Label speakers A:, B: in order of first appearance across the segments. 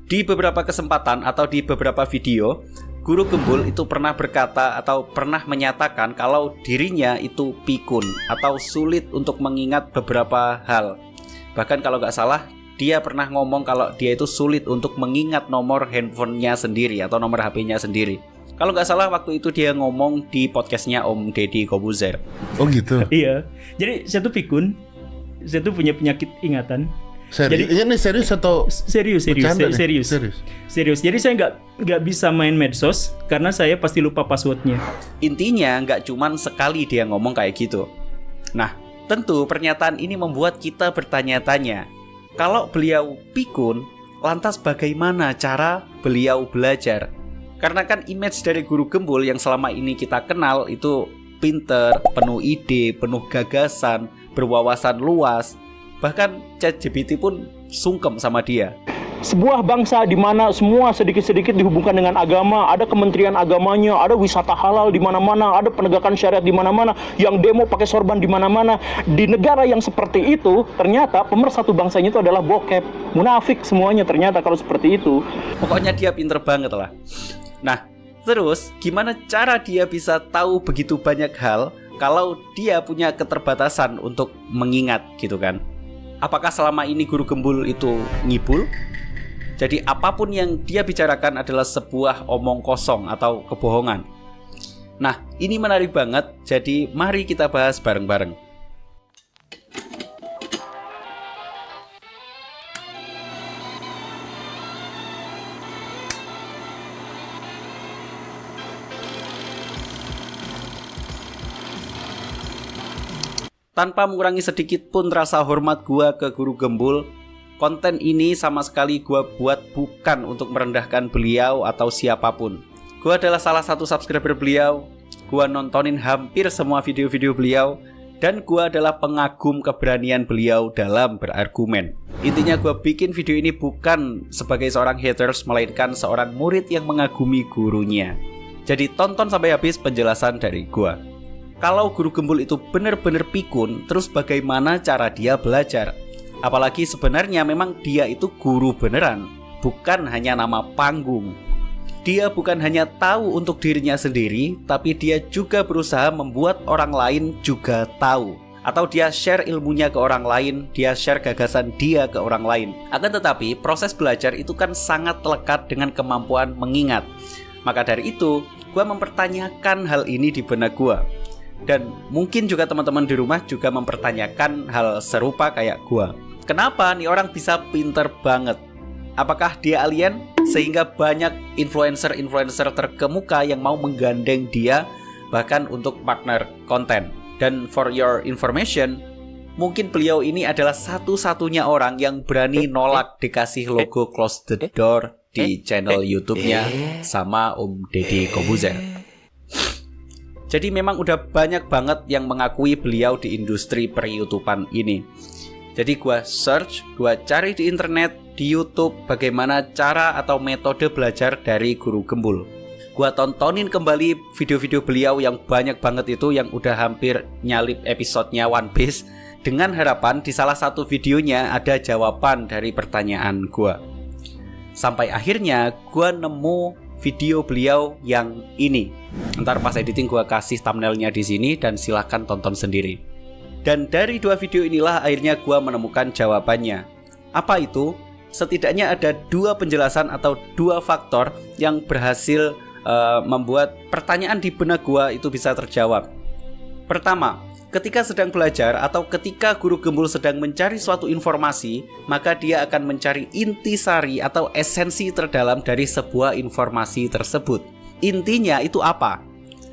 A: Di beberapa kesempatan atau di beberapa video, Guru Gembul itu pernah berkata atau pernah menyatakan kalau dirinya itu pikun atau sulit untuk mengingat beberapa hal. Bahkan kalau nggak salah, dia pernah ngomong kalau dia itu sulit untuk mengingat nomor handphonenya sendiri atau nomor HP-nya sendiri. Kalau nggak salah waktu itu dia ngomong di podcastnya Om Deddy Kobuzer.
B: Oh gitu?
C: Iya. Jadi saya tuh pikun. Saya tuh punya penyakit ingatan.
B: Jadi ini serius atau
C: serius. Jadi saya nggak bisa main medsos karena saya pasti lupa passwordnya.
A: Intinya nggak cuman sekali dia ngomong kayak gitu. Nah, tentu pernyataan ini membuat kita bertanya-tanya, kalau beliau pikun, lantas bagaimana cara beliau belajar? Karena kan image dari Guru Gembul yang selama ini kita kenal itu pinter, penuh ide, penuh gagasan, berwawasan luas. Bahkan ChatGPT pun sungkem sama dia.
D: Sebuah bangsa di mana semua sedikit-sedikit dihubungkan dengan agama, ada kementerian agamanya, ada wisata halal di mana-mana, ada penegakan syariat di mana-mana, yang demo pakai sorban di mana-mana. Di negara yang seperti itu, ternyata pemersatu bangsanya itu adalah bokep, munafik semuanya ternyata kalau seperti itu.
A: Pokoknya dia pinter banget lah. Nah, terus gimana cara dia bisa tahu begitu banyak hal kalau dia punya keterbatasan untuk mengingat gitu kan? Apakah selama ini Guru Gembul itu ngibul? Jadi apapun yang dia bicarakan adalah sebuah omong kosong atau kebohongan. Nah, ini menarik banget, jadi mari kita bahas bareng-bareng. Tanpa mengurangi sedikit pun rasa hormat gua ke Guru Gembul, konten ini sama sekali gua buat bukan untuk merendahkan beliau atau siapapun. Gua adalah salah satu subscriber beliau, gua nontonin hampir semua video-video beliau, dan gua adalah pengagum keberanian beliau dalam berargumen. Intinya gua bikin video ini bukan sebagai seorang haters, melainkan seorang murid yang mengagumi gurunya. Jadi tonton sampai habis penjelasan dari gua. Kalau Guru Gembul itu benar-benar pikun, terus bagaimana cara dia belajar? Apalagi sebenarnya memang dia itu guru beneran, bukan hanya nama panggung. Dia bukan hanya tahu untuk dirinya sendiri, tapi dia juga berusaha membuat orang lain juga tahu. Atau dia share ilmunya ke orang lain, dia share gagasan dia ke orang lain. Akan tetapi proses belajar itu kan sangat lekat dengan kemampuan mengingat. Maka dari itu, gue mempertanyakan hal ini di benak gue. Dan mungkin juga teman-teman di rumah juga mempertanyakan hal serupa kayak gua. Kenapa nih orang bisa pinter banget? Apakah dia alien? Sehingga banyak influencer-influencer terkemuka yang mau menggandeng dia bahkan untuk partner konten. Dan for your information, mungkin beliau ini adalah satu-satunya orang yang berani nolak dikasih logo close the door di channel YouTube-nya sama Om Deddy Kobuzer. Jadi memang udah banyak banget yang mengakui beliau di industri per-YouTubean ini. Jadi gua search, gua cari di internet, di YouTube bagaimana cara atau metode belajar dari Guru Gembul. Gua tontonin kembali video-video beliau yang banyak banget itu, yang udah hampir nyalip episodenya One Piece, dengan harapan di salah satu videonya ada jawaban dari pertanyaan gua. Sampai akhirnya gua nemu video beliau yang ini. Ntar pas editing gua kasih thumbnailnya di sini dan silahkan tonton sendiri. Dan dari dua video inilah akhirnya gua menemukan jawabannya. Apa itu? Setidaknya ada dua penjelasan atau dua faktor yang berhasil membuat pertanyaan di benak gua itu bisa terjawab. Pertama, ketika sedang belajar atau ketika Guru Gembul sedang mencari suatu informasi, maka dia akan mencari intisari atau esensi terdalam dari sebuah informasi tersebut. Intinya itu apa?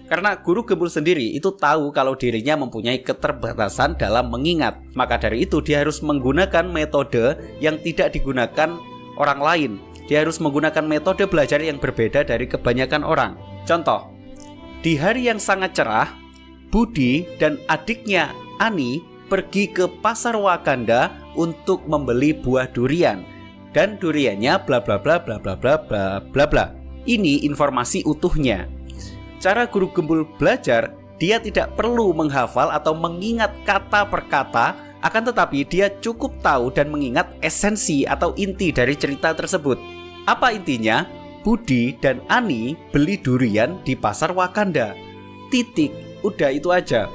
A: Karena Guru Gembul sendiri itu tahu kalau dirinya mempunyai keterbatasan dalam mengingat. Maka dari itu dia harus menggunakan metode yang tidak digunakan orang lain. Dia harus menggunakan metode belajar yang berbeda dari kebanyakan orang. Contoh, di hari yang sangat cerah, Budi dan adiknya Ani pergi ke pasar Wakanda untuk membeli buah durian. Dan duriannya bla bla bla bla bla bla bla bla bla. Ini informasi utuhnya. Cara Guru Gembul belajar, dia tidak perlu menghafal atau mengingat kata per kata, akan tetapi dia cukup tahu dan mengingat esensi atau inti dari cerita tersebut. Apa intinya? Budi dan Ani beli durian di pasar Wakanda. Titik. Udah itu aja.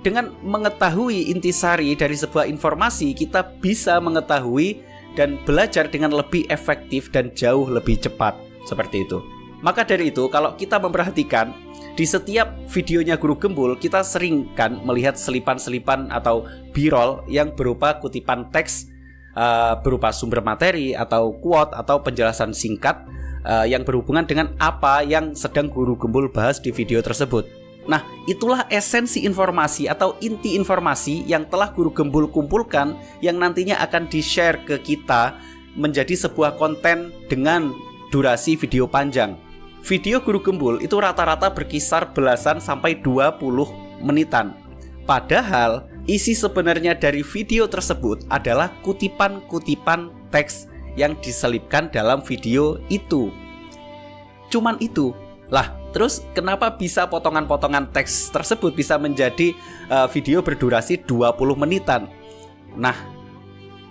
A: Dengan mengetahui intisari dari sebuah informasi, kita bisa mengetahui dan belajar dengan lebih efektif dan jauh lebih cepat. Seperti itu. Maka dari itu, kalau kita memperhatikan, di setiap videonya Guru Gembul, kita sering kan melihat selipan-selipan atau b-roll yang berupa kutipan teks, berupa sumber materi atau quote atau penjelasan singkat yang berhubungan dengan apa yang sedang Guru Gembul bahas di video tersebut. Nah, itulah esensi informasi atau inti informasi yang telah Guru Gembul kumpulkan yang nantinya akan di-share ke kita menjadi sebuah konten dengan durasi video panjang. Video Guru Gembul itu rata-rata berkisar belasan sampai 20 menitan. Padahal isi sebenarnya dari video tersebut adalah kutipan-kutipan teks yang diselipkan dalam video itu. Cuman itu. Lah, terus kenapa bisa potongan-potongan teks tersebut bisa menjadi video berdurasi 20 menitan? Nah,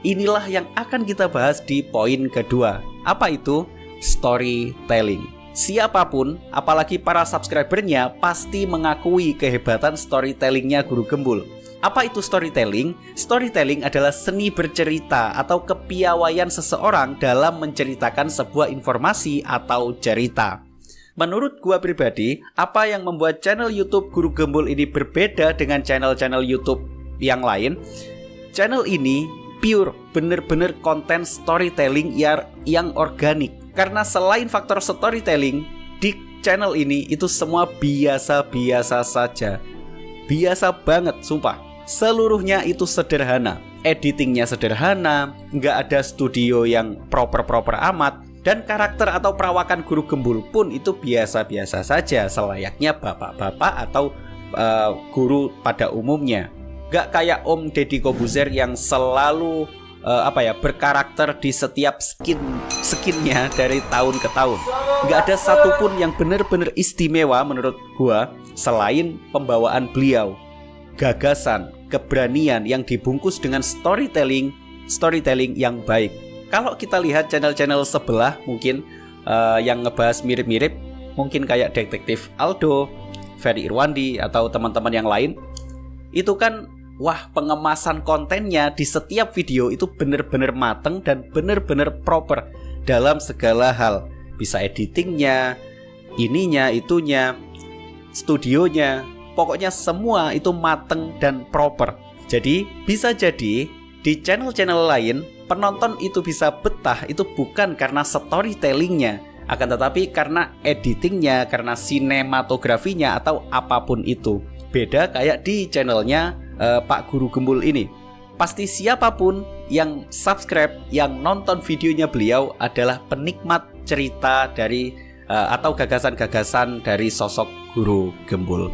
A: inilah yang akan kita bahas di poin kedua. Apa itu? Storytelling. Siapapun, apalagi para subscribernya, pasti mengakui kehebatan storytellingnya Guru Gembul. Apa itu storytelling? Storytelling adalah seni bercerita atau kepiawaian seseorang dalam menceritakan sebuah informasi atau cerita. Menurut gua pribadi, apa yang membuat channel YouTube Guru Gembul ini berbeda dengan channel-channel YouTube yang lain? Channel ini pure, bener-bener konten storytelling yang organik. Karena selain faktor storytelling, di channel ini itu semua biasa-biasa saja. Biasa banget, sumpah. Seluruhnya itu sederhana. Editingnya sederhana, nggak ada studio yang proper-proper amat. Dan karakter atau perawakan Guru Gembul pun itu biasa-biasa saja, selayaknya bapak-bapak atau guru pada umumnya. Gak kayak Om Deddy Kobuzer yang selalu berkarakter di setiap skinnya dari tahun ke tahun. Gak ada satupun yang benar-benar istimewa menurut gua selain pembawaan beliau. Gagasan, keberanian yang dibungkus dengan storytelling yang baik. Kalau kita lihat channel-channel sebelah mungkin yang ngebahas mirip-mirip, mungkin kayak Detektif Aldo, Ferry Irwandi atau teman-teman yang lain, itu kan wah, pengemasan kontennya di setiap video itu bener-bener mateng dan bener-bener proper dalam segala hal. Bisa editingnya, ininya, itunya, studionya, pokoknya semua itu mateng dan proper. Jadi bisa jadi di channel-channel lain penonton itu bisa betah itu bukan karena storytellingnya, akan tetapi karena editingnya, karena sinematografinya atau apapun itu. Beda kayak di channelnya Pak Guru Gembul ini. Pasti siapapun yang subscribe, yang nonton videonya beliau adalah penikmat cerita dari atau gagasan-gagasan dari sosok Guru Gembul.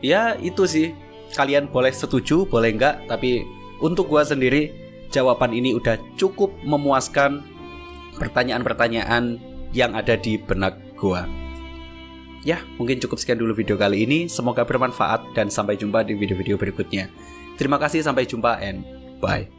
A: Ya itu sih. Kalian boleh setuju, boleh enggak, tapi untuk gua sendiri jawaban ini udah cukup memuaskan pertanyaan-pertanyaan yang ada di benak gua. Ya, mungkin cukup sekian dulu video kali ini. Semoga bermanfaat dan sampai jumpa di video-video berikutnya. Terima kasih, sampai jumpa and bye.